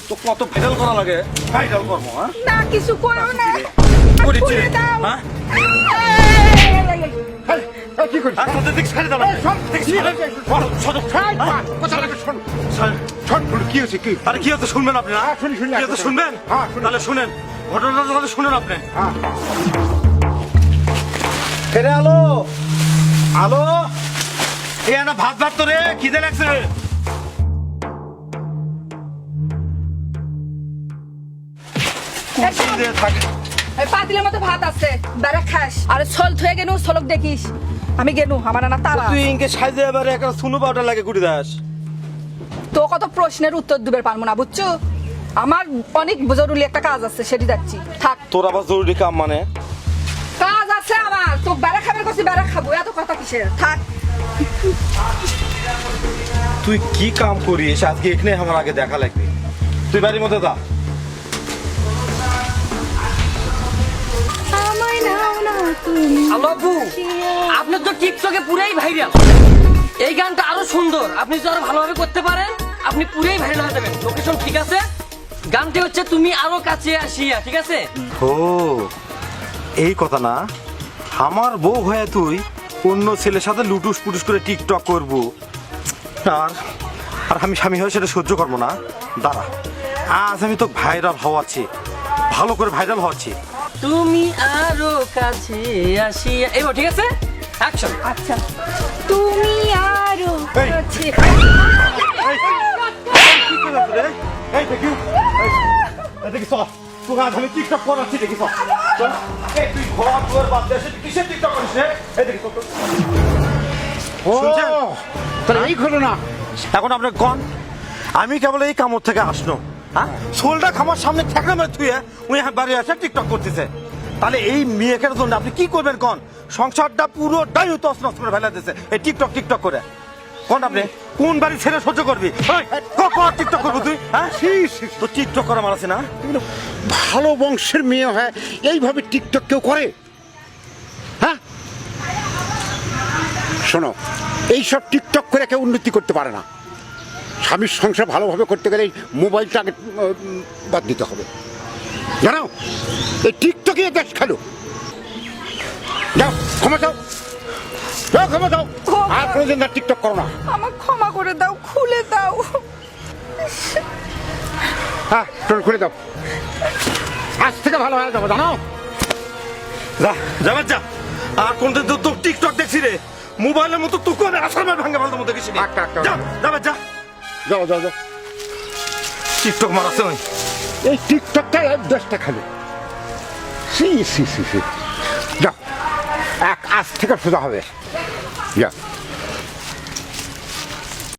তো কত ভাইরাল করা লাগে ভাইরাল করবো হ্যাঁ না কিছু করো না করেছি খুলে দাও। হ্যাঁ কি করছিস আপনাদের দিক ছাড়ে দাও কি হয়েছে কি আরে কি হতো শুনবেন আপনি না শুনি কি হতো শুনবেন হ্যাঁ, শুনি। তাহলে শুনেন ঘটনাটা তাহলে শুনেন আপনি হ্যাঁ ফেরে আলো আলো এই না ভাত ভাত তো রে খিদে লাগছে খিদে থাকে এই পাতিলের মতো ভাত আছে বেড়া খাস আরে ছল থয়ে গেনু ছলক দেখিস আমি গেনু আমার না তারা তুই ইনকে সাইজে এবারে একটা সুনু পাউডার লাগে গুড়ি দাস তো কত প্রশ্নের উত্তর দিবে পারবো না বুঝছো আমার অনেক জরুরি একটা কাজ আছে সেটি যাচ্ছি থাক তোর আবার জরুরি কাম মানে কাজ আছে আমার তো বেড়া খাবার করছি বেড়া খাবো এত কথা কিসের থাক তুই কি কাম করিস আজকে এখানে আমার আগে দেখা লাগবে তুই বাড়ির মধ্যে যা হ্যালো আপু আপনি তো টিকটকে পুরাই ভাইরাল এই গানটা আরো সুন্দর আপনি যদি আরো ভালোভাবে করতে পারেন আপনি পুরাই ভাইরাল হয়ে যাবেন লোকেশন ঠিক আছে গানটি হচ্ছে তুমি আরো কাছে আসিয়া ঠিক আছে ও এই কথা না আমার বউ হয়ে তুই অন্য ছেলের সাথে লুটুস পুটুস করে টিকটক করব আর আর আমি স্বামী হয়ে সেটা সহ্য করবো না দাঁড়া আজ আমি তো ভাইরাল হওয়াচ্ছি ভালো করে ভাইরাল হওয়াচ্ছি তুমি আরো কাছে আসিয়া এইবার ঠিক আছে অ্যাকশন আচ্ছা তুমি আরো এই। কাছে এই দেখি দেখি সব তোকে আজ আমি টিকটক করাচ্ছি দেখি সব এই তুই ঘর তোর বাদ দেশে কিসের টিকটক করিস রে এই দেখি তোর ও শুনছেন? তাহলে এই হলো না এখন আপনার গন আমি কেবল এই কামড় থেকে আসনো হ্যাঁ শোলটা খামার সামনে থাকলে মানে তুই উনি বাড়ি আসে টিকটক করতেছে তাহলে এই মেয়েকের জন্য আপনি কি করবেন কোন সংসারটা পুরোটাই তস নস করে ফেলে দিতেছে এই টিকটক টিকটক করে কোন আপনি কোন বাড়ি ছেড়ে সহ্য করবি কখন টিকটক করবো তুই হ্যাঁ তো টিকটক করা মারাছে না ভালো বংশের মেয়ে হয় এইভাবে টিকটক কেউ করে হ্যাঁ শোনো এইসব টিকটক করে কেউ উন্নতি করতে পারে না স্বামীর সংসার ভালোভাবে করতে গেলে এই মোবাইলটা আগে বাদ দিতে হবে জানো এই টিকটকে দেশ খেলো যাও ক্ষমা চাও যাও ক্ষমা চাও আর কোনোদিন আর টিকটক করো না আমার ক্ষমা করে দাও খুলে দাও হ্যাঁ তুমি খুলে দাও আজ থেকে ভালো হয়ে যাবো জানো যা যাবার যা আর কোনদিন তো তোর টিকটক দেখছি রে মোবাইলের মতো তুই কোন আসামের ভাঙে ভালো মতো দেখিস একটা, একটা। যাবার যা যাও যাও যাও টিকটক মারাছে ওই এই টিকটকটা দেশটা খেলো সি সি সি সি যাও এক আজ থেকে সোজা হবে যা